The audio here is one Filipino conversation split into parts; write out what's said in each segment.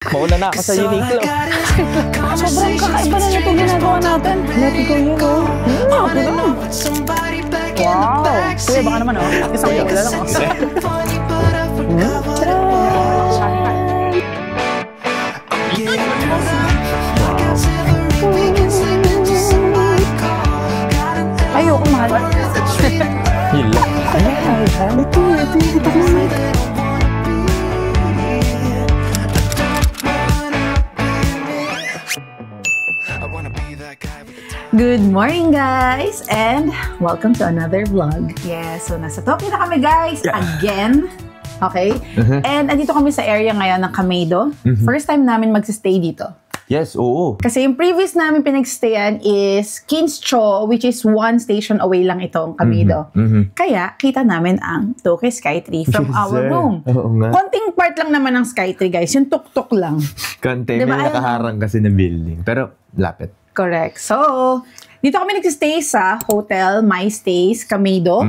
Mauna na ako sa Uniqlo. Sobrang kakaiba na ito ginagawa natin. Let it go yun, oh. Wow! Kuya, baka naman, oh. Isang yola lang, oh. Ayoko, mahal. Yun lang. Ito ko naman. Good morning, guys! And welcome to another vlog. Yeah, so nasa Tokyo na kami, guys, again. Okay? And andito kami sa area ngayon ng Kameido. First time namin magsistay dito. Yes, oo. Kasi yung previous namin pinagstayan is Kinscho, which is one station away lang itong Kameido. Kaya, kita namin ang Tokyo Skytree from our room. Konting part lang naman ng Skytree, guys. Yung tuk-tuk lang. Konti. Diba? May nakaharang kasi na building. Pero, lapit. Correct. So, dito kami nagsistay sa Hotel My Stays, Kameido.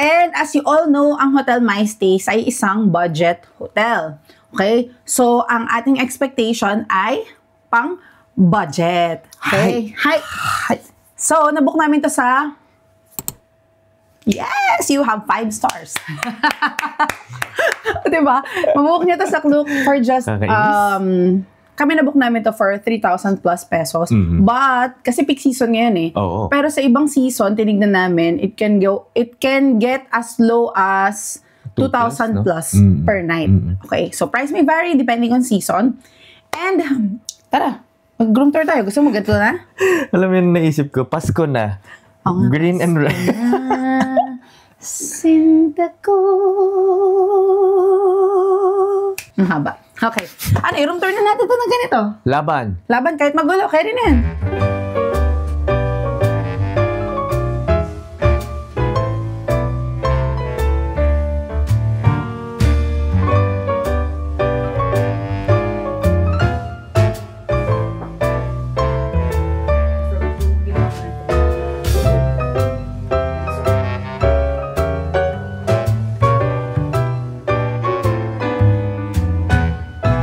And as you all know, ang Hotel My Stays ay isang budget hotel. Okay? So, ang ating expectation ay pang budget. Okay? Hi! So, nabook namin to sa... Yes! You have 5 stars. Diba? Mabook niya to sa Klook for just... kami nabook namin to for 3,000 plus pesos. But, kasi peak season ngayon eh. Pero sa ibang season, tinignan namin, it can get as low as 2,000 plus per night. Okay? So, price may vary depending on season. And, tara, mag-room tour tayo. Gusto mo ganito na? Alam mo yung naisip ko, Pasko na. Green and red. Sinta ko. Ang haba. Okay. Ano, i-room tour na natin ito na ganito. Laban. Laban, kahit magulo. Kaya rin yan.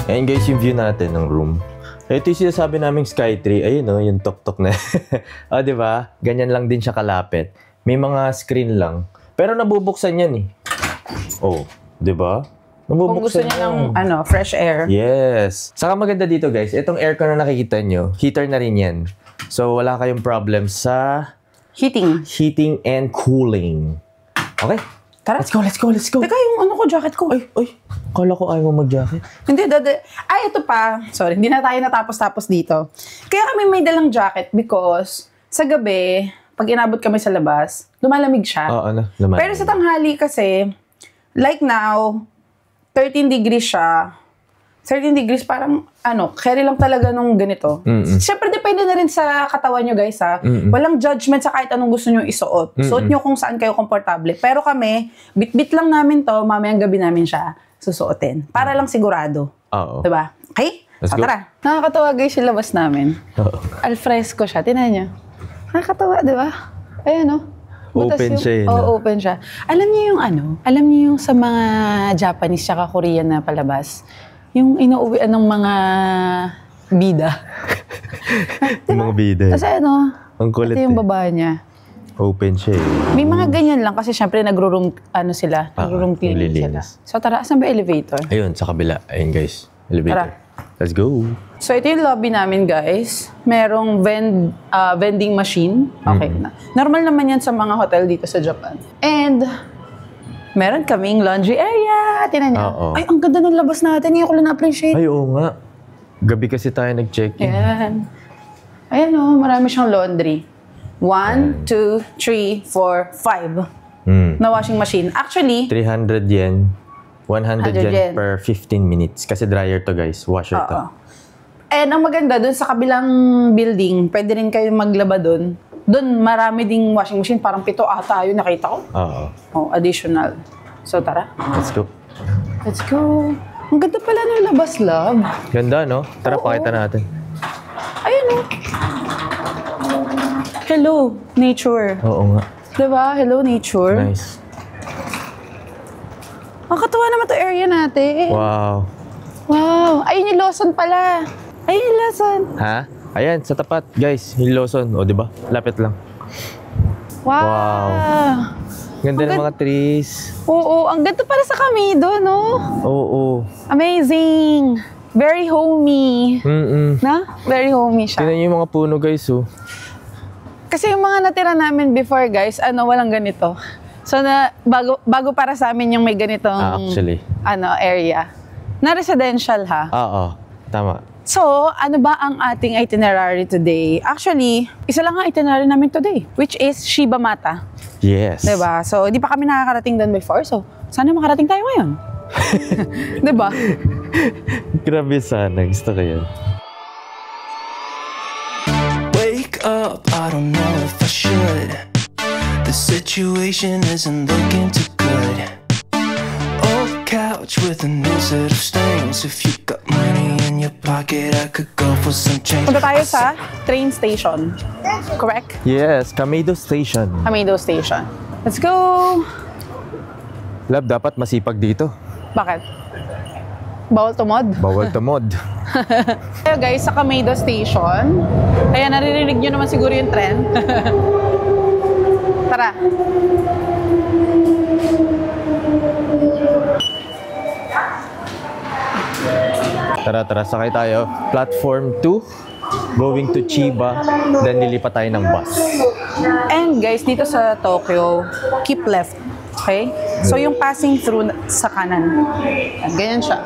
Ayan guys, yung view natin ng room. Ito yung sinasabi naming Skytree. Ayun o, yung tok-tok na. O, diba? Ganyan lang din siya kalapit. May mga screen lang. Pero nabubuksan yan eh. Oh, diba? Nabubuksan. Kung gusto niya ng fresh air. Yes. Saka maganda dito guys, itong aircon na nakikita nyo, heater na rin yan. So, wala kayong problem sa... Heating and cooling. Okay? Tara. Let's go. Teka, yung jacket ko. Ay. Kala ko ayaw mo mag-jacket. Hindi, ay, ito pa. Sorry, hindi na tayo natapos-tapos dito. Kaya kami may dalang jacket because sa gabi, pag inabot kami sa labas, lumalamig siya. Oo, lumalamig. Pero sa tanghali kasi, like now, 13 degrees siya. 13 degrees parang, carry lang talaga nung ganito. Siyempre, depende na rin sa katawan nyo, guys, ha. Walang judgment sa kahit anong gusto nyo isuot. Suot nyo kung saan kayo komportable. Pero kami, bit-bit lang namin to, mamayang gabi namin siya susuotin. Para lang sigurado. Oo. Diba? Okay? Let's go. Tara. Nakakatawa, guys, yung labas namin. Alfresco siya. Tinan nyo. Nakakatawa, diba? Ayan, Open siya yun. Oo, open siya. Alam niyo yung sa mga Japanese tsaka Korean na palabas, yung inuuwian ng mga bida. Diba? Mga bida. Kasi ang kulit ito yung baba niya. Open siya eh. May mga ganyan lang kasi syempre nagro-room cleaning sila. So tara, saan ba elevator? Ayun, sa kabila. Ayun guys, elevator. Tara. Let's go. So ito yung lobby namin, guys. Merong vending machine. Okay na. Normal naman yan sa mga hotel dito sa Japan. And meron kaming laundry area. Tinan niyo. Ay, ang ganda ng labas natin. Ngayon ko lang na-appreciate. Ay, oo nga. Gabi kasi tayo nag-check-in. Ayan marami siyang laundry. 1, 2, 3, 4, 5 na washing machine. Actually, 300 yen. 100 yen per 15 minutes. Kasi dryer to guys. Washer to. And ang maganda, dun sa kabilang building, pwede rin kayo maglaba dun. Dun, marami ding washing machine. Parang 7 ata yun, nakita ko. Additional. So, tara. Let's go. Ang ganda pala ng labas, love. Ganda, no? Tara, pakita natin. Ayun, Hello, nature. Oo nga. Diba? Hello, nature. Nice. Ang katuwa naman to area natin. Wow. Wow! Ayun yung Lawson pala. Ayun yung Lawson. Ha? Ayan, sa tapat. Guys, yung Lawson. O, diba? Lapit lang. Wow! Ganda ng mga trees. Oo, ang ganda para sa Camino, no? Oo. Amazing! Very homey. Na? Very homey siya. Tingnan niyo yung mga puno, guys, oh. Kasi yung mga natira namin before, guys, walang ganito. So, bago para sa amin yung may ganitong actually. Area. Na residential, ha? Oo, tama. So, ano ba ang ating itinerary today? Actually, isa lang ang itinerary namin today, which is Shiba Mata. Yes. Diba? So, hindi pa kami nakakarating doon before. So, sana makarating tayo ngayon. Diba? Grabe sana. Gusto ko yun. Wake up, I don't know if I should. The situation isn't looking too good. Old couch with a new set of stains. If you got money in your pocket, I could go for some change. Punta tayo sa train station. Correct? Yes, Camino Station. Camino Station. Let's go! Love, dapat masipag dito. Bakit? Bawal tumod? Bawal tumod. Tayo guys, sa Camino Station. Ayan, naririnig nyo naman siguro yung tren. Tara. Tara, sakay tayo. Platform 2, going to Chiba, then lilipat tayo ng bus. And guys, dito sa Tokyo, keep left. Okay? So, yung passing through sa kanan. Ganyan siya.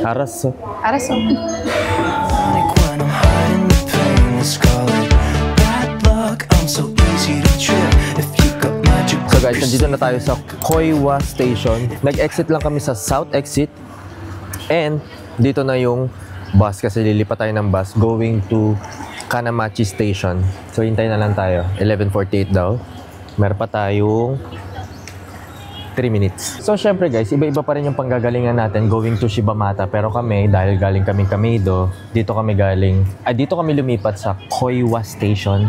Aras. Aras. Like when I'm hiding the pain, let's call it bad luck. I'm so easy to trip. If you got magic. So guys, nandito na tayo sa Koiwa Station. Nag-exit lang kami sa South Exit. And dito na yung bus kasi lilipat tayo ng bus going to Kanamachi Station. So hintayin na lang tayo. 11:48 daw. Meron pa tayong 3 minutes. So syempre guys, iba-iba pa rin yung panggagalingan natin going to Shibamata. Pero kami, dahil galing kaming Kameido, dito kami lumipat sa Koiwa Station.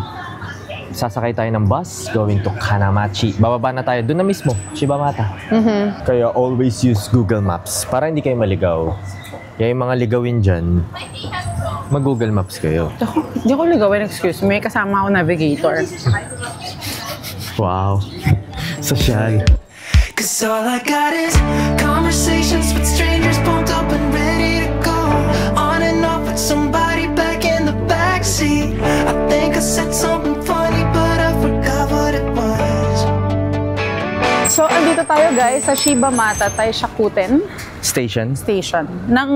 Sasakay tayo ng bus going to Kanamachi. Bababa na tayo doon na mismo, Shibamata. Kaya always use Google Maps para hindi kayo maligaw. Kaya yung mga ligawin dyan, mag-Google Maps kayo. Hindi ko ligawin, excuse me. Kasama ako navigator. Wow. Social. Cause all I got is conversations with strangers, pumped up and ready to go. On and off with somebody back in the backseat. I think I said something funny, but I forgot what it was. So, andito tayo guys sa Shibamata Taishakuten Station. Ng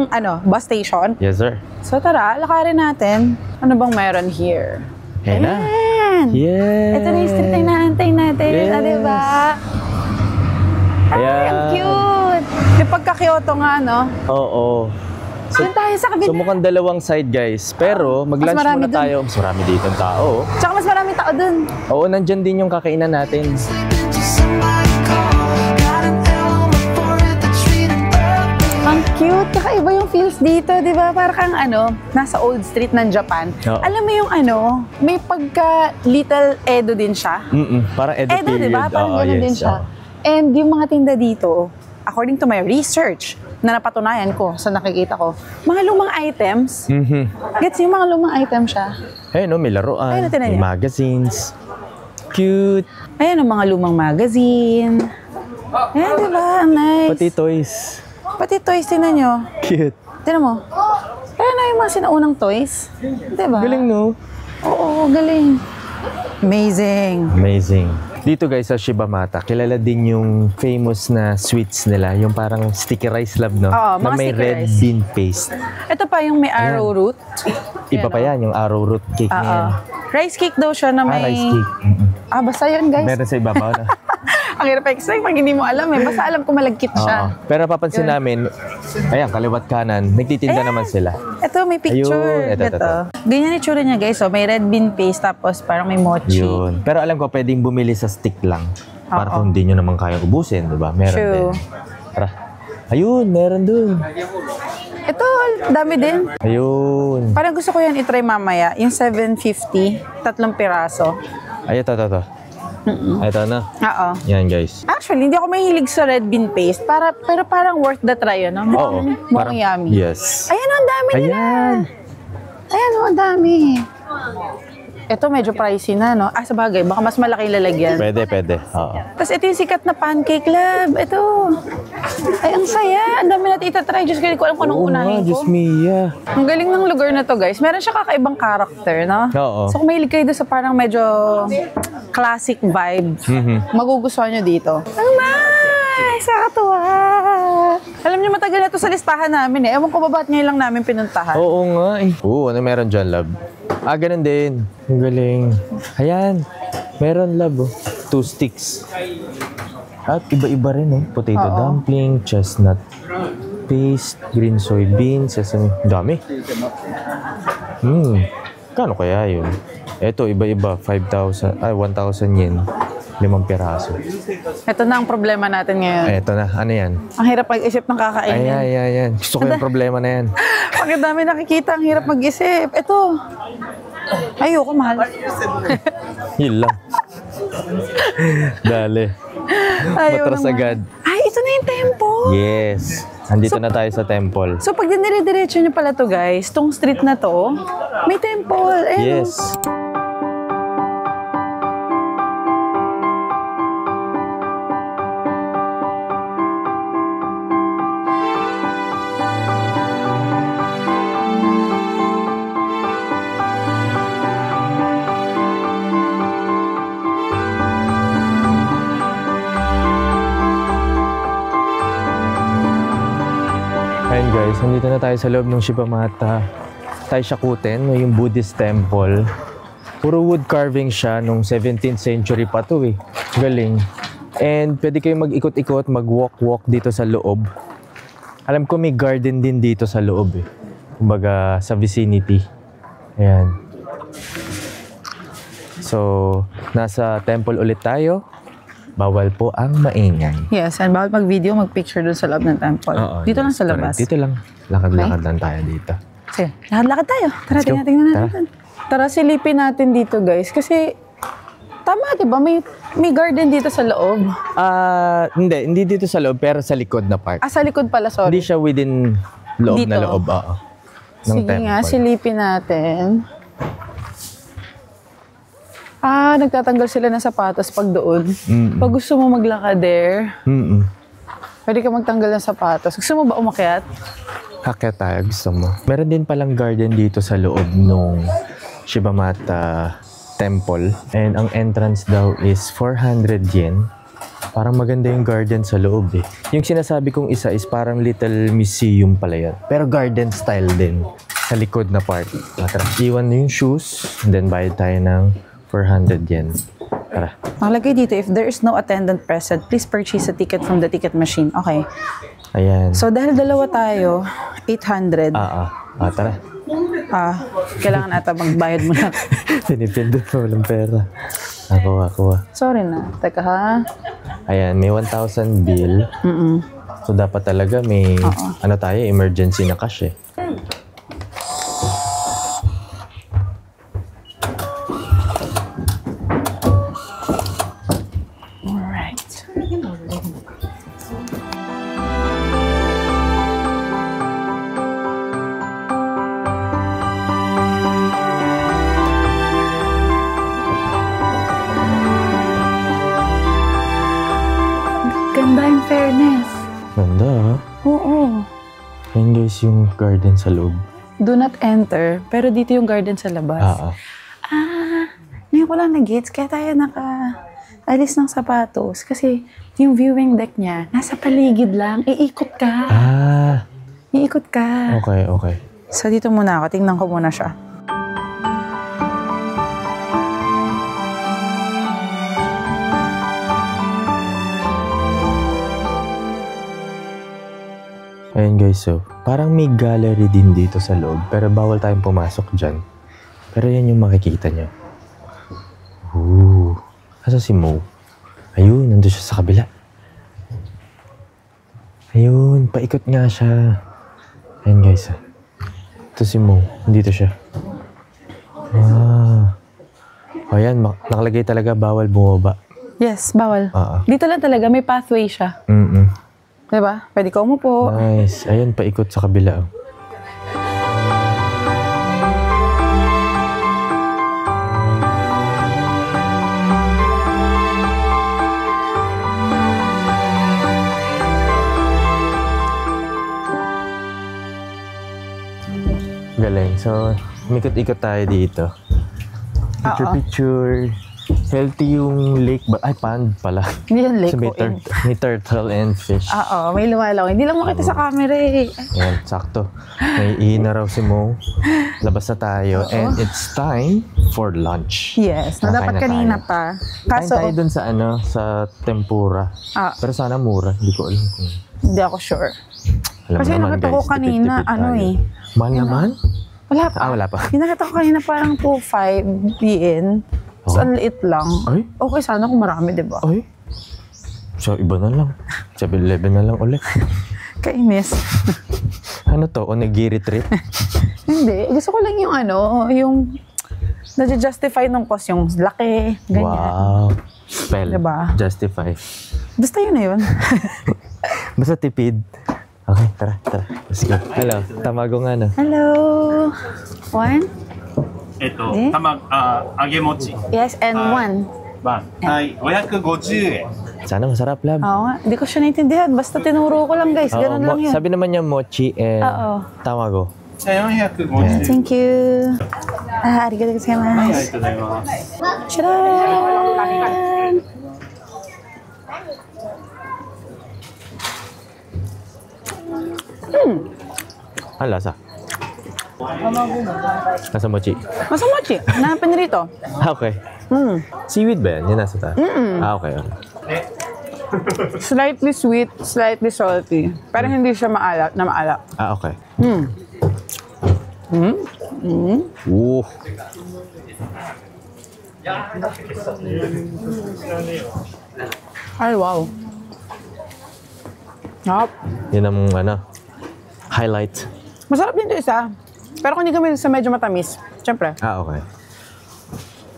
bus station. Yes, sir. So, tara, lakarin natin. Ano bang mayroon here? Ayan na. Ayan! Yes! Ito na yung street na inaantay natin. Yes. Diba? Ay, ang cute! Yung pagka-Kyoto nga, no? Oo. So, Doon tayo sa kabila. so mukhang dalawang side guys. Pero mag-lunch marami muna tayo. Mas marami dito ang tao. Tsaka mas maraming tao dun. Oo, nandyan din yung kakainan natin. Into somebody call. Got an L on my forehead that's reading early. Ang cute. Kakaiba yung feels dito, di ba? Para kang nasa old street ng Japan. Oo. Alam mo yung may pagka Little Edo din siya. Parang Edo Edo, period. di ba? Parang Oo, gano'n yes. din siya. And yung mga tinda dito, according to my research, na napatunayan ko sa nakikita ko, mga lumang items. Gets yung mga lumang items siya. Ayun, no, may laruan, Ayun, tinan may niyo. magazines. Cute. Ayan ang mga lumang magazine. Ayan, di ba? Ang nice. Pati toys. Pati toys, tinan nyo. Cute. Tinan mo. Ayan na yung mga sinaunang toys. Di ba? Galing, no? Oo, galing. Amazing. Amazing. Dito guys sa Shibamata, kilala din yung famous na sweets nila. Yung parang sticky rice love, no? Oo, na mga may sticky red rice. bean paste. Ito pa yung may arrowroot. Iba pa yan, yung arrowroot cake na yan. Rice cake daw siya na may... Rice cake. basta yun, guys. Meron sa ibabaw na. Ang hirap explain pag hindi mo alam eh. Basta alam ko malagkit siya. Oo. Pero papansin namin, ayan, kaliwat kanan, nagtitinda naman sila. Ito, may picture. Ayun, ito. Ganyan yung tsura niya, guys. So, may red bean paste, tapos parang may mochi. Yun. Pero alam ko, pwedeng bumili sa stick lang. Para Oo. kung hindi nyo naman kayang ubusin, di ba? Meron True. din. Tara. Ayun, meron dun. Ito, dami din. Ayun. Parang gusto ko yan itry mamaya. Yung 750, 3 piraso. Ay, ito. Ito na. Oo. Yan, guys. Actually, hindi ako mahilig sa red bean paste. Pero parang worth the try, no? Mukhang yummy. Yes. Ayan, ang dami nila. Ayan, ang dami. Ito medyo pricey na, no? Sa bagay, baka mas malaki lalagyan. Pwede. Oo. Tapos ito yung sikat na pancake lab. Ito. Ay, ang saya. Ang dami natin itatry. Diyos ko, hindi ko alam kung anong unahin ko. Diyos Mia. Ang galing ng lugar na to, guys. Meron siya kakaibang character, no? Oo. So kung mahilig kayo doon sa parang medyo classic vibe, magugustuhan nyo dito. Ang nice! Nakakatuwa! Alam niyo, matagal na to sa listahan namin eh. Ewan ko ba ba't ngayon lang namin pinuntahan? Oo nga eh. Ano meron dyan, love? Ganun din. Ang galing. Ayan. Meron, love. 2 sticks. At iba-iba rin, Potato dumpling, chestnut paste, green soybean, sesame. Dami. Kano kaya yun? Ito, iba-iba. 1,000 yen. 5 piraso. Ito na ang problema natin ngayon. Ito na. Ano yan? Ang hirap mag-isip ng kakainin. Ayan. Gusto ko yung problema na yan. Pag dami nakikita, ang hirap mag-isip. Ito. Ayoko, mahal. Yun lang. Dali. Matras agad. Ay, ito na yung temple. Yes. Andito na tayo sa temple. So, pag dinire-diretso nyo pala to, guys, tong street na to, may temple. Ayun. Yes. Ayan guys, nandito na tayo sa loob ng Shibamata Taishakuten, yung Buddhist temple. Puro wood carving siya nung 17th century pa to eh. Galing. And pwede kayong mag-ikot-ikot, mag-walk-walk dito sa loob. Alam ko may garden din dito sa loob eh. Kumbaga sa vicinity. Ayan. So, nasa temple ulit tayo. Bawal po ang maingay. Yes, and bawal mag-video, mag-picture dun sa loob ng temple. Dito lang sa labas. Dito lang. Lakad-lakad lang tayo dito. Sige, lakad-lakad tayo. Tara, tingnan natin. Tara, silipin natin dito, guys. Kasi, tama, diba? May garden dito sa loob. Hindi dito sa loob, pero sa likod na part. Sa likod pala, sorry. Hindi siya within loob dito. na loob. Ng Sige temple. nga, silipin natin. Nagtatanggal sila ng sapatos pag doon. Pag gusto mo maglakad there, pwede ka magtanggal ng sapatos. Gusto mo ba umakyat? Akyat tayo, gusto mo. Meron din palang garden dito sa loob nung Shibamata Temple. And ang entrance daw is 400 yen. Parang maganda yung garden sa loob eh. Yung sinasabi kong isa is parang little museum pala yan. Pero garden style din. Sa likod na part. Tara, iwan na yung shoes. And then bayad tayo ng 400 yen. Tara. Nakalagay dito, if there is no attendant present, please purchase a ticket from the ticket machine. Okay. Ayan. So, dahil dalawa tayo, 800. Tara. Kailangan ata magbayad mo na. Pinipindot mo, walang pera. Ako. Sorry na. Teka ha. Ayan, may 1,000 bill. So, dapat talaga may, tayo, emergency na cash eh. Ganda in fairness. Ganda ha? Oo. Ayan guys yung garden sa loob. Do not enter, pero dito yung garden sa labas. Ngayon ko lang na-gets, kaya tayo naka-alis ng sapatos. Kasi yung viewing deck niya, nasa paligid lang, iikot ka. Iikot ka. Okay. So dito muna ako, tingnan ko muna siya. Ayan guys, so parang may gallery din dito sa loob, pero bawal tayong pumasok dyan. Pero yan yung makikita nyo. Asa si Mo? Ayun, nandun siya sa kabila. Ayun, paikot nga siya. Ayan guys, ito si Mo, nandito siya. Ayan, nakalagay talaga bawal bumaba. Yes, bawal. Dito lang talaga, may pathway siya. Diba? Pwede ka umupo. Nice. Ayun, paikot sa kabila. Galing. So, mikot-ikot tayo dito. Picture. Healthy yung lake ba? Ay, pond pala. Hindi yung lake. May turtle and fish. Oo, may lumalaw. Hindi lang makita sa camera eh. Ayan, sakto. May ihi na raw si Mo. Labas na tayo. And it's time for lunch. Yes, na dapat kanina pa. Kaso, tayo dun sa sa tempura. Pero sana mura. Hindi ko alam kung... Hindi ako sure. Alam kasi nakita ko kanina, Mahal naman? Wala pa. Wala pa. Nakita ko kanina parang 2.5 PN. So, ang liit lang. Ay? Okay, sana kung marami, di ba? Ay? So, iba na lang. 7-11 na lang ulit. Kainis. Ano to? Onigiri trip? Hindi. Gusto ko lang yung yung na-justify ng cost, yung laki, ganyan. Wow. Spell. Diba? Justify. Basta yun na yun. Basta tipid. Okay, tara. Let's go. Hello. Tamago nga na. Hello. One? Agemochi. Yes, and one. Hi, 550 yen. Sana masarap, lab. Oo nga. Hindi ko siya naintindihan. Basta tinuro ko lang, guys. Ganun lang yun. Sabi naman niya mochi and tamago. 450 Thank you. Arigatou gozaimasu. Tcharam! Ang lasa? Nasa mochi. Nasa mochi. Hanapin rito. Okay. Seaweed ba yan? Yan nasa ta? Okay. Slightly sweet, slightly salty. Pero hindi siya maalat. Okay. Ooh. Ay, wow. Sarap. Yun ang highlight. Masarap din ito isa. Pero kung hindi kami sa medyo matamis, syempre. Okay.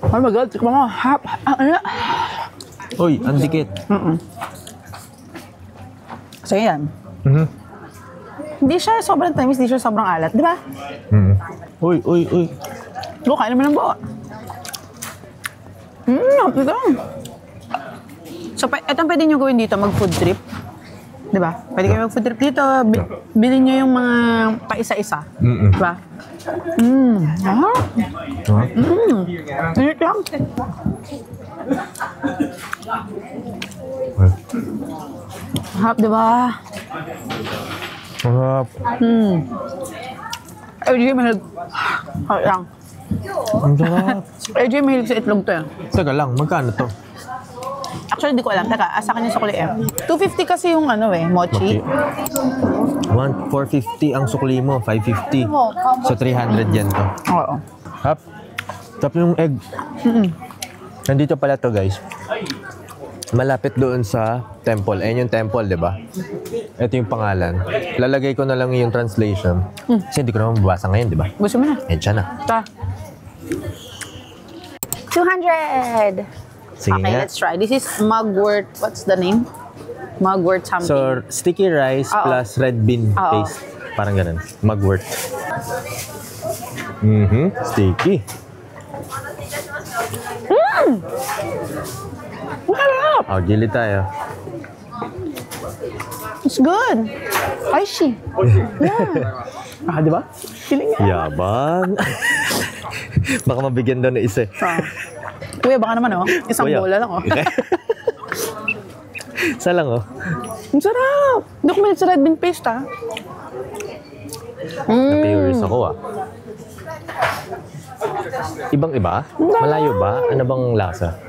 Oh my God, tikman mo. Uy, ang dikit. So yan. Hindi siya sobrang tamis, hindi siya sobrang alat, di ba? Uy. Kain naman ng buo. Ito. So, ito pwede nyo gawin dito, mag-food trip. Di ba? Pwede kayo mag-food trip dito. Bilhin nyo yung mga pa-isa-isa. Di ba? Init lang. Harap, di ba? Harap. AJ, mahilig. Harap lang. Ang sarap. AJ, mahilig sa itlog to yan. Teka lang, magkano to? Actually, hindi ko alam. Teka, asa ka niya sa kuli 250 kasi yung mochi. 450 ang sukli mo, 550. So 300 yan to. Oo. Hap. Tapos yung egg. Nandito pala to, guys. Malapit doon sa temple. Ayun yung temple, di ba? Ito yung pangalan. Lalagay ko na lang yung translation. Kasi hindi ko naman mabasa ngayon, di ba? Gusto mo na? Siya na. Ta. 200! Sige Okay, nga. let's try. This is mugwort. What's the name? Mugwort something. So, sticky rice plus red bean paste. Parang ganun. Mugwort. Sticky. Masarap! Gili tayo. It's good. Aishi. Yeah. Di ba? Feeling niya. Yabang. Baka mabigyan daw na isa eh. Kuya, baka naman isang Kuya. bola lang Isa lang Ang sarap! Hindi ko malit sa red bean paste Na-curious ako Ibang-iba? Malayo ba? Ano bang lasa?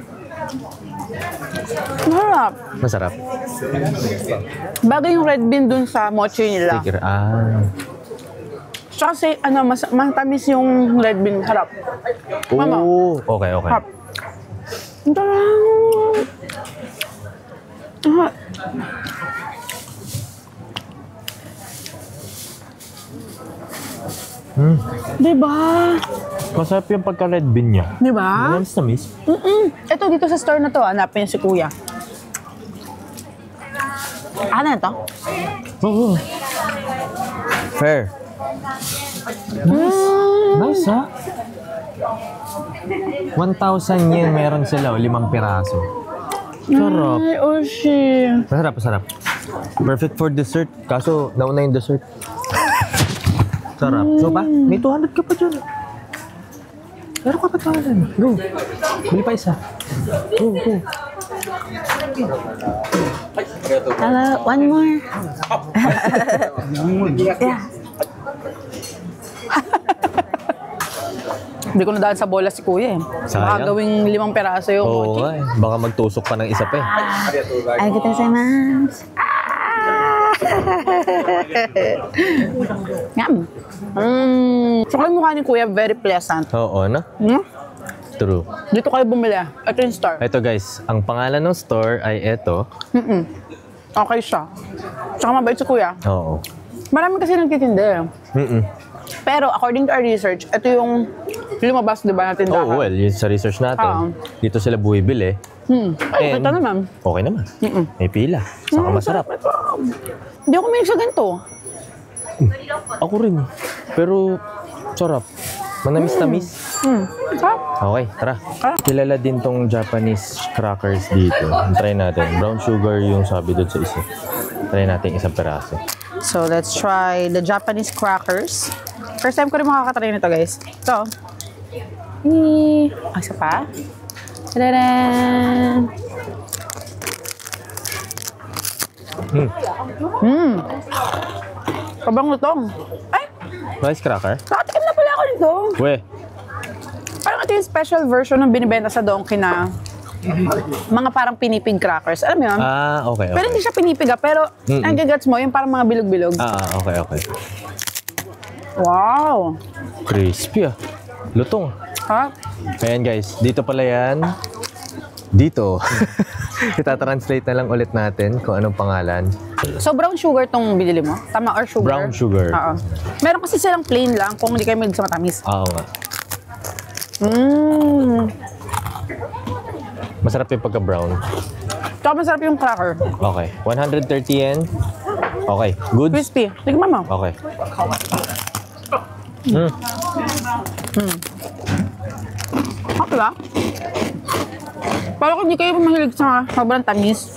Masarap. Masarap. Bagay yung red bean dun sa mochi nila. Sige. Tsaka kasi, matamis yung red bean. Harap. Oo. Okay. Harap. Ito lang. Diba? Masarap yung pagka-red bean niya. Diba? Tamis. Ito dito sa store na to, hanapin si Kuya. Ano na to? Oo. Fair. Nice. Nice, ha? 1,000 yen meron sila, 5 piraso. Sarap. Ay, Oshi. Masarap, masarap. Perfect for dessert. Kaso, nauna yung dessert. Sarap. So pa, may 200 ka pa dyan. Pero ka pa tawalan. Go. Bili pa isa. Go, go. Hello, one more. Yeah. Hindi ko nadaan sa bola si Kuya eh. Sayang. Baka gawing 5 peraso yung Oo mochi. nga eh. Baka magtusok pa ng isa pa eh. Arigatou gozaimasu. Yum. Saka yung mukha ni Kuya, very pleasant. Oo, no? True. Dito kayo bumili. Ito yung store. Ito guys, ang pangalan ng store ay ito. Okay siya. Tsaka mabait si Kuya. Oo. Marami kasi nagtitindi. Pero according to our research, ito yung lumabas, di ba, na tindahan? Oh, well, yun sa research natin. Dito sila buwibili. Ay, ito naman. Okay naman. May pila. Saka masarap. Hindi ako may sa ganito. Ako rin. Pero, sarap. Manamis-tamis. Okay, tara. Kilala din tong Japanese crackers dito. Try natin. Brown sugar yung sabi doon sa isa. Try natin isang peraso. So, let's try the Japanese crackers. First time ko rin makakatry nito, guys. Ito. Isa pa. Ta-da-dan! Sobrang lutong. Ay! Rice cracker? Nakatikim na pala ako nito. We. Parang ito yung special version ng binibenta sa Donkey na mga parang pinipig crackers. Alam mo yun? Ah, okay, okay. Pero hindi siya pinipiga, pero ang gagats mo, yung parang mga bilog-bilog. Okay, okay. Wow! Crispy ah. Lutong. Ha? Ayan guys, dito pala yan. Dito. Itatranslate na lang ulit natin kung anong pangalan. So, brown sugar tong binili mo? Tama, or sugar? Brown sugar. Oo. Meron kasi silang plain lang kung hindi kayo mahilig sa matamis. Oo nga. Masarap yung pagka-brown. Tsaka masarap yung cracker. Okay. 130 yen. Okay. Good? Crispy. Tignan mo. Okay. Okay ba? Parang kung hindi kayo mahilig sa sobrang tamis,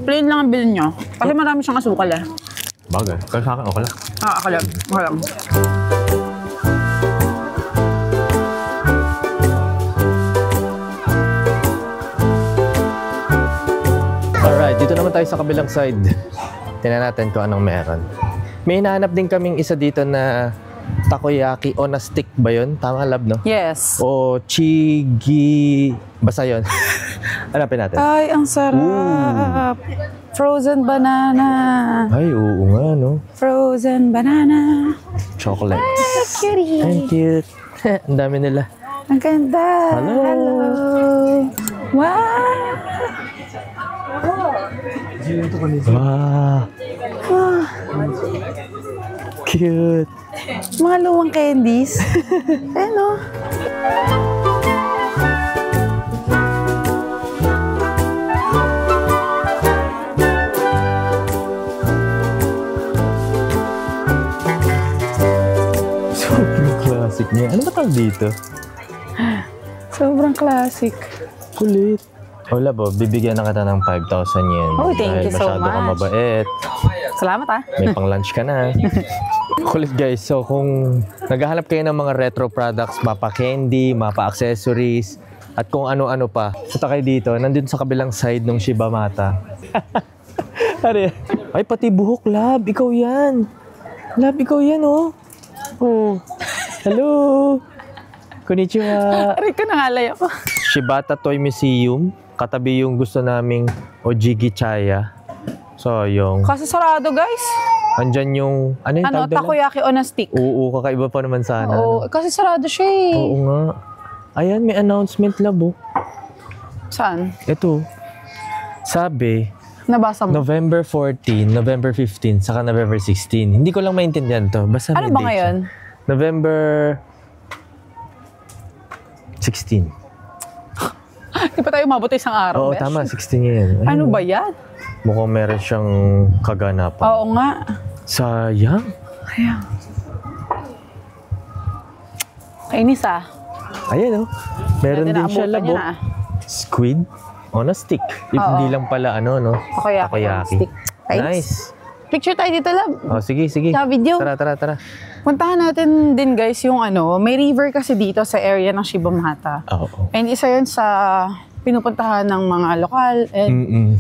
plain lang ang bilhin nyo. Kasi marami siyang asukal eh. Bagay. Kaya sa akin, okay lang. Okay lang. Okay lang. Alright, dito naman tayo sa kabilang side. Tingnan natin kung anong meron. May hinahanap din kaming isa dito na takoyaki on a stick ba yun? Tama, lab, no? Yes. O chigi... Basta yun. Hanapin natin. Ay, ang sarap. Frozen banana. Ay, oo nga, no? Frozen banana. Chocolate. Cutie. Ang cute. Ang dami nila. Ang ganda. Hello. Wow. Wow. Cute. Mga luwang candies. Ano? Sobrang classic niya. Ano ba tawag dito? Sobrang classic. Kulit. Wala ba, bibigyan na kita ng 5,000 yen. Oh, thank you so Masyado ka much. mabait. Salamat ah. May pang-lunch ka na. Kulit guys. So kung naghahanap kayo ng mga retro products, mapa candy, mapa accessories, at kung ano-ano pa, punta kayo dito. Nandun sa kabilang side ng Shibamata. Ay, pati buhok, Lab. Ikaw yan. Lab, ikaw yan, oh. Oh. Hello. Konnichiwa. Aray ka, nangalay ako. Shibata Toy Museum. Katabi yung gusto naming Ojigi Chaya. Sayang. Kasi sarado, guys. Andyan yung... Ano yung tawag doon? Takoyaki on a stick. Oo, kakaiba pa naman sana. Oo, kasi sarado siya eh. Oo nga. Ayan, may announcement, Labo. Saan? Ito. Sabi, Nabasa mo. November 14, November 15, saka November 16. Hindi ko lang maintindihan to. Basta Ano may ba date ngayon? siya. November 16. Di pa tayo umabot isang araw, Oo, besh? tama. 16 yan. Ano ba yan? Mukhang meron siyang kaganapan. Oo nga. Sayang. Ayan. Kainis Ayan, oh. Meron Pwede din siya naabutan labo. yan, Squid on a stick. If Oo. hindi lang pala, ano, no? Takoyaki. Stick. Nice. Picture tayo dito, love. Oh, sige. Sa video. Tara. Puntahan natin din, guys, yung may river kasi dito sa area ng Shibamata. Oo. And isa yun sa pinupuntahan ng mga lokal and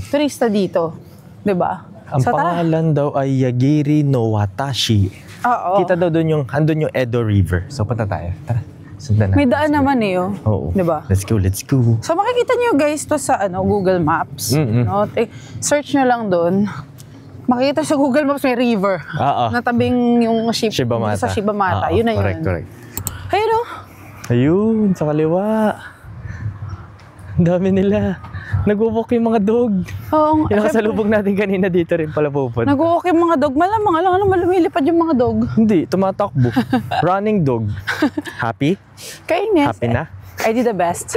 turista dito. Diba? Ang pangalan daw ay Yagiri no Watashi. Oo. Kita daw doon andun yung Edo River. So, punta tayo. Tara. Sundan May natin. daan naman oh. Oo. Diba? Let's go. So makikita nyo guys to sa Google Maps. No? Search nyo lang doon. Makikita sa Google Maps may river. Natabing yung Shibamata. Sa Shibamata. Yun na yun. Correct. Ayun Ayun, sa kaliwa. Ang dami nila. Nag-walk yung mga dog. Oo. Yung nakasalubog natin kanina dito rin pala pupunta. Nag-walk yung mga dog. Malamang alam lumilipad yung mga dog. Hindi, tumatakbo. Running dog. Happy? Kainis. Happy na? I did the best.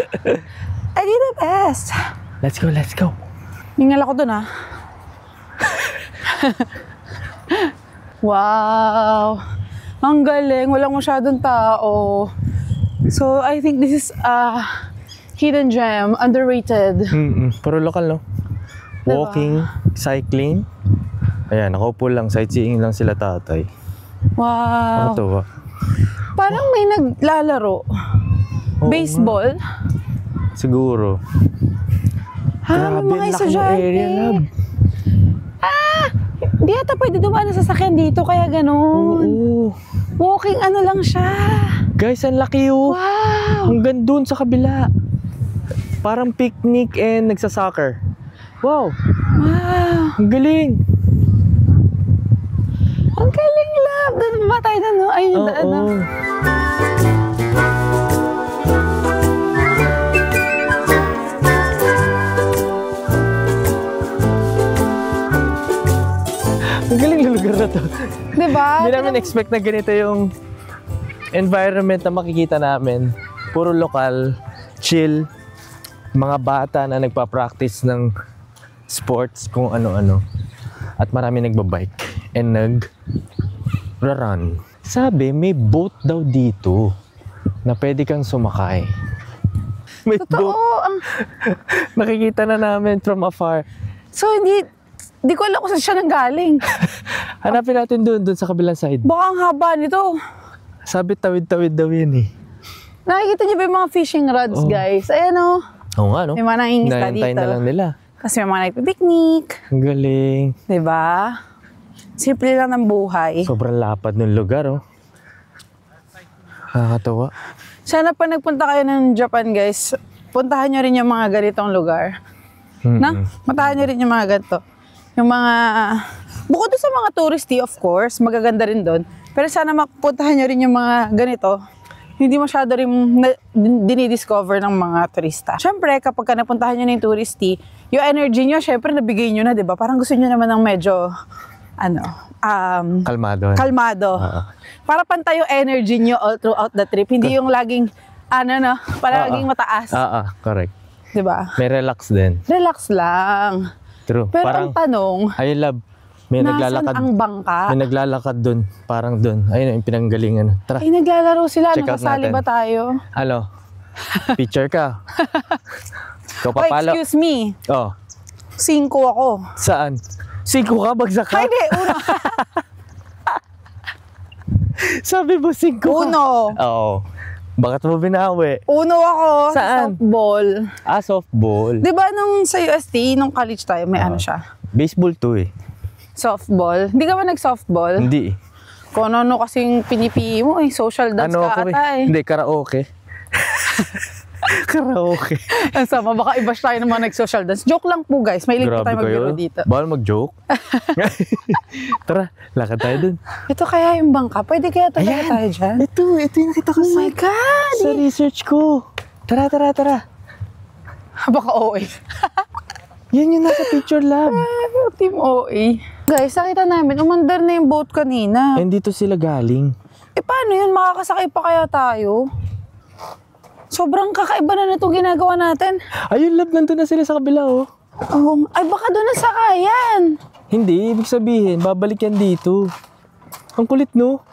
Let's go. Ningal ako dun Wow. Ang galing. Walang masyadong tao. So, I think this is hidden gem. Underrated. Pero lokal, no? Walking, cycling. Ayan, nakaupo lang. Sightseeing lang sila tatay. Wow. Nakatuwa. Parang may naglalaro. Baseball. Siguro. May mga laki ng estudyante. area, love. Di ata pwede dumaan na sasakyan dito, kaya ganun. Oo. Walking lang siya. Guys, ang laki oh. Wow. Hanggang dun sa kabila. Parang picnic and nagsasoccer. Wow. Wow. Ang galing. Ang galing, love. Doon ba tayo na, no? Ayun yung daan na. Ang galing na lugar na to. Diba? Hindi namin expect na ganito yung environment na makikita namin. Puro lokal, chill, mga bata na nagpa-practice ng sports, kung ano-ano. At marami nagbabike and nag-run. Sabi, may boat daw dito na pwede kang sumakay. May Totoo. boat. Nakikita na namin from afar. So, hindi ko alam kung saan siya nanggaling. Hanapin natin doon sa kabilang side. Baka ang haba nito. Sabi, tawid-tawid daw yan eh. Nakikita niyo ba yung mga fishing rods, guys? Ayan Oo nga, no? May mga nangingisda Hinahintay dito. na lang nila. Kasi may mga nagpipiknik. Ang galing. Diba? Simple lang ng buhay. Sobrang lapad ng lugar, oh. Nakakatawa. Sana pa nagpunta kayo ng Japan, guys, puntahan nyo rin yung mga ganitong lugar. Na? Puntahan nyo rin yung mga ganito. Yung mga... Bukod doon sa mga touristy, of course, magaganda rin doon. Pero sana mapuntahan nyo rin yung mga ganito. Hindi masyado rin dinidiscover ng mga turista. Siyempre, kapag ka napuntahan nyo na yung touristy, yung energy nyo, syempre, nabigay nyo na, di ba? Parang gusto nyo naman ng medyo, Kalmado. kalmado. Para pantay yung energy nyo all throughout the trip. Hindi yung laging, palaging mataas. Correct. Di ba? May relax din. Relax lang. True. Pero Parang, ang tanong, ayun, love. May nasan naglalakad. ang bangka? May naglalakad dun. Parang dun. Ayun, yung pinanggalingan. Tara. Ay, naglalaro sila. Check out Nakasali natin. ba tayo? Ano? Picture ka. Ikaw Oh, papalo. excuse me. Oh. 5 ako. Saan? 5 ka? Bagsak ka? Ay, di. Uno. Sabi mo 5 ka? Uno. Oo. Bakit mo binawi? Uno ako. Saan? Softball. Softball. Di ba nung sa UST, nung college tayo, may ano siya? Baseball to eh. Softball. Hindi ka ba nag-softball? Hindi. Kung ano kasing pinipili mo, social dance Ano ka ako ata eh. Hindi, karaoke. Karaoke. Ang sama, baka iba tayo ng mga nag-social dance. Joke lang po guys, may ilig po tayo magbiro dito. Bawal mag-joke. Tara, lakad tayo dun. Ito kaya yung bangka? Pwede kaya talaga tayo dyan? Ito yung nakita ko Oh my God! sa research ko. Tara. Baka OA. Yan yung nasa picture lab. Team OA. Guys, nakita namin, umandar na yung boat kanina. And dito sila galing. paano yun? Makakasakay pa kaya tayo? Sobrang kakaiba na itong ginagawa natin. Ayun, love, nandun na sila sa kabila, oh. Oh, ay, baka doon na sakayan. Hindi, ibig sabihin, babalik yan dito. Ang kulit, no?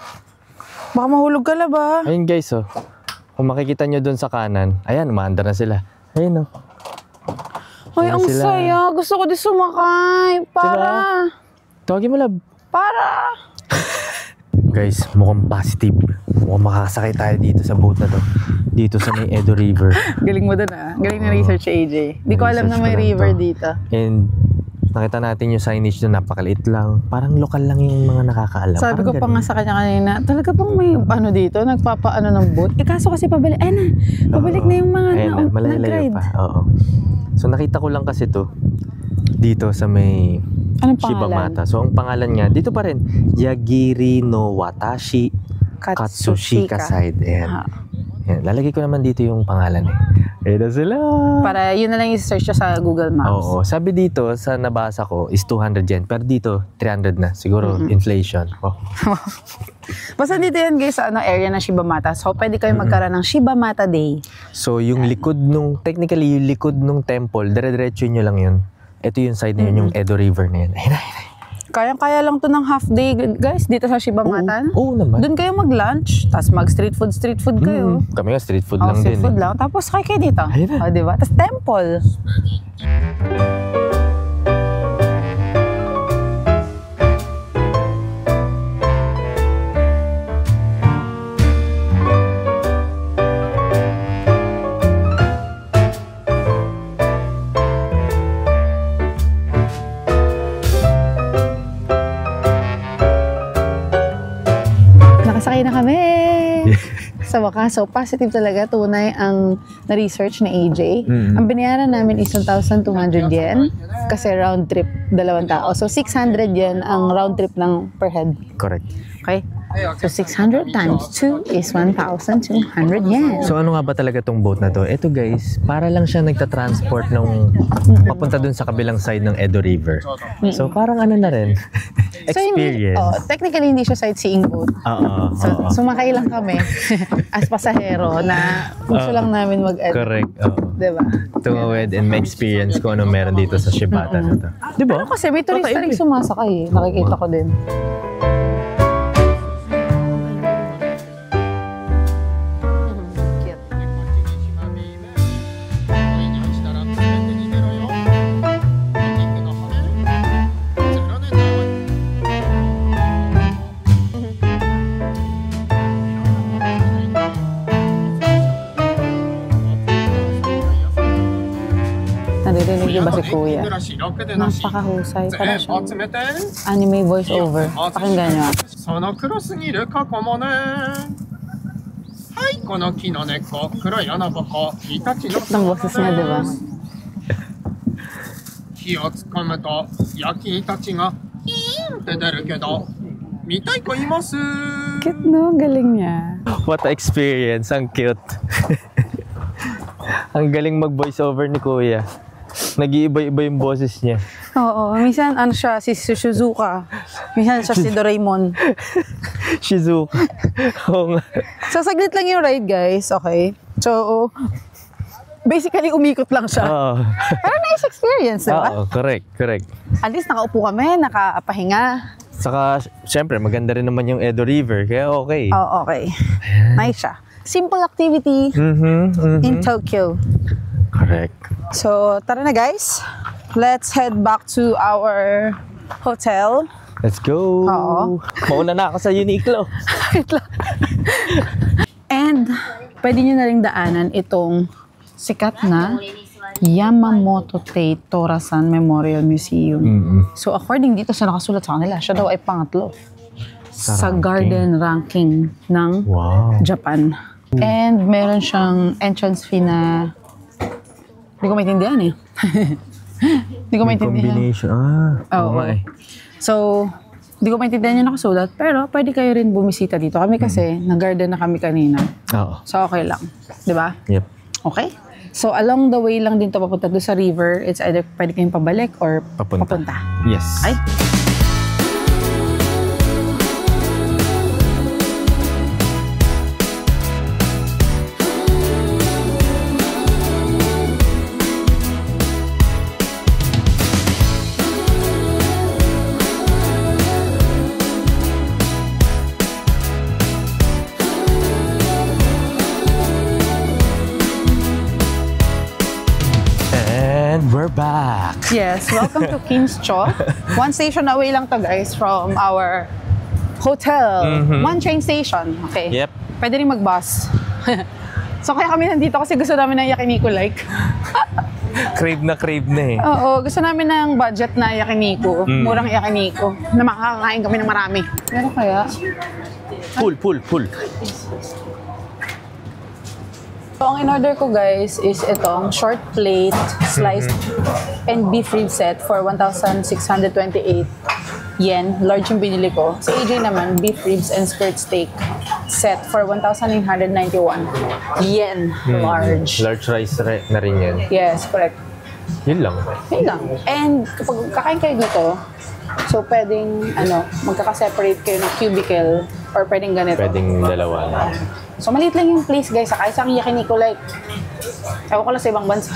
Baka mahulog ka na ba? Ayun, guys, oh. Kung makikita nyo dun sa kanan, ayan, umaandar na sila. Ayun, oh. Ay, ang sila. saya. Gusto ko din sumakay. Para. Diba? Tawagin mo, love. Para. Guys, mukhang positive. Mukhang makakasakay tayo dito sa boat na to. Dito sa may Edo River. Galing mo dun ah. Galing na research AJ. Di ko alam na may river dito. And nakita natin yung signage doon, napakaliit lang. Parang lokal lang yung mga nakakaalam. Sabi ko parang pa nga sa kanya kanina, talaga bang may ano dito, nagpapaano ng boat? Eh kaso kasi pabalik, ay na, pabalik na yung mga nag-ride. Pa. Oo. So nakita ko lang kasi to dito sa may anong Shibamata. So ang pangalan niya, dito pa rin, Yagiri no Watashi Katsushika side. Ayan. Ayan. Lalagay ko naman dito yung pangalan eh. Ayan na sila. Para yun na lang yung search sa Google Maps. Oo. Sabi dito, sa nabasa ko, is 200 yen. Pero dito, 300 na. Siguro, inflation. Oh. Basta dito yan guys, sa area ng Shibamata. So, pwede kayo magkaroon ng Shibamata Day. So, yung likod nung, technically, yung likod nung temple, dire-diretso nyo lang yun. Ito yung side na yun, yung Edo River na yun. Ayun na, ayun na. Kayang-kaya lang to ng half day, guys, dito sa Shibamata. Oo naman. Doon kayo mag-lunch, tapos mag-street food kayo. Kami nga, street food lang street din. food lang. Tapos kayo dito. Ayun na. O, diba? Tapos temple. Nakasakay na kami! Sa wakas, so positive talaga, tunay ang na-research na AJ. Ang binayaran namin is 1,200 yen kasi round trip, 2 tao. So 600 yen ang round trip ng per head. Correct. Okay? So 600 times 2 is 1,200 yen. So ano nga ba talaga tong boat na to? Ito guys, para lang siya nagta-transport nung papunta dun sa kabilang side ng Edo River. So parang ano na rin, experience. So, technically hindi siya sightseeing boat. So sumakay lang kami as pasahero na gusto lang namin mag-edit. Correct. Diba? Tumawid and may experience kung ano meron dito sa Shibata na to. Diba? Ano kasi may turista rin sumasakay eh. Nakikita ko din. Naririnig niyo ba si Kuya? Napakahusay. Parang siyang anime voice-over. Pakinggan niyo. その黒すぎる過去もねはいこの木の根っこ黒い穴ぼこイタチの Cute ng boses niya, di ba? 火を突っ込むと焼きイタチがヒーンって出るけど見たい子います Cute no? Galing niya. What a experience. Ang cute. Ang galing mag-voice over ni Kuya. Nag-iiba-iba yung boses niya. Oo. Minsan ano siya, si Shizuka. Minsan siya si Doraemon. Shizuka. Oo nga. So saglit lang yung ride guys. Okay? So basically umikot lang siya. Oo. Pero nice experience, diba? Oo, correct. At least nakaupo kami, nakapahinga. Saka, syempre, maganda rin naman yung Edo River, kaya okay. Oh, okay. Nice siya. Simple activity in Tokyo. Correct. So, tara na guys. Let's head back to our hotel. Let's go. Oo. Mauna na ako sa Uniqlo. And, pwede nyo na rin daanan itong sikat na Yamamoto Tei Torasan Memorial Museum. So, according dito sa nakasulat sa kanila, siya daw ay pangatlo sa garden ranking ng Japan. And meron siyang entrance fee na hindi ko maintindihan eh. Hindi ko maintindihan. Combination. Oo nga eh. So, hindi ko maintindihan yung nakasulat, pero pwede kayo rin bumisita dito. Kami kasi, nag-garden na kami kanina. Oo. So, okay lang. Di ba? Yep. Okay. So, along the way lang din to papunta doon sa river. It's either pwede kayong pabalik or papunta. Yes. Okay? We're back! Yes, welcome to King's Cho. One station away lang to guys from our hotel. One train station. Okay. Yep. Pwede rin mag-bus. So kaya kami nandito kasi gusto namin ng yakiniku like. Crave na eh. Oo, gusto namin ng budget na yakiniku. Murang yakiniku. Na makakakain kami ng marami. Pero kaya? Full. So, ang in-order ko guys is itong short plate, sliced and beef rib set for 1,628 yen. Large yung binili ko. Sa AJ naman, beef ribs and skirt steak set for 1,991 yen. Large. Large rice na rin yan. Yes, correct. Yun lang. And kapag kakain kayo dito, so pwedeng magkaka-separate kayo ng cubicle or pwedeng ganito. Pwedeng dalawa na. So, maliit lang yung place, guys. Saka isang yakiniku like, ewan ko lang sa ibang bansa.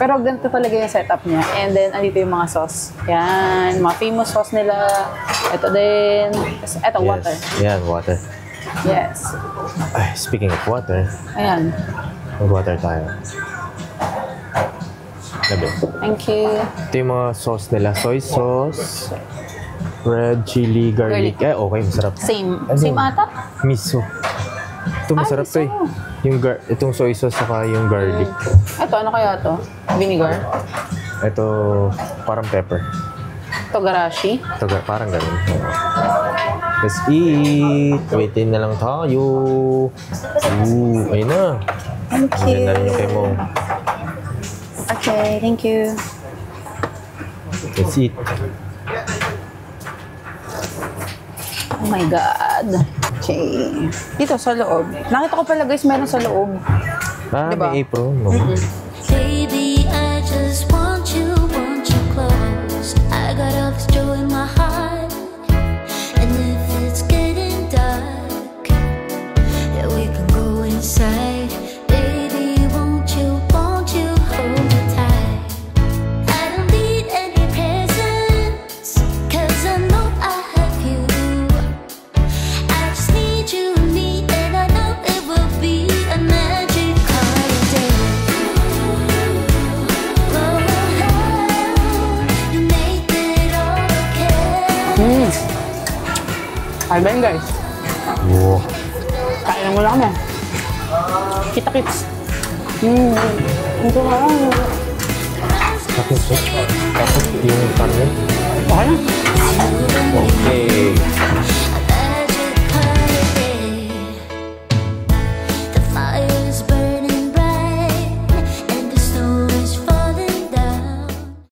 Pero ganito talaga yung setup niya. And then, andito yung mga sauce. Yan, mga famous sauce nila. Ito din. Ito, yes. water. Yan, water. Yes. Ay, speaking of water. Ayan. Mag-water tayo. Labi. Thank you. Ito yung mga sauce nila. Soy sauce, red chili, garlic. Okay, masarap. Same ata? Miso. Ito masarap to eh. Itong soy sauce saka yung garlic. Ito, ano kaya to? Vinegar? Ito, parang pepper. Ito, garashi? Ito, parang ganun. Let's eat! Waitin na lang tayo. Ayun na. Thank you. Ganyan na rin yung kemo. Okay, thank you. Let's eat. Oh my God. Okay. Dito sa loob. Nakita ko pala guys, meron sa loob. Diba? May apron. No? Baby, I just want you close. I got all this joy in my heart. And if it's getting dark, yeah, we can go inside. Baby, won't you hold me tight? I don't need any presents, 'cause I know I have you. I just need you, and I know it will be a magic holiday. You make it all okay. Hi ba yun guys? Wow. Kailan mo lang kami. Kita-kits. Ito nga lang. Tapos yung karne. Okay na. Okay.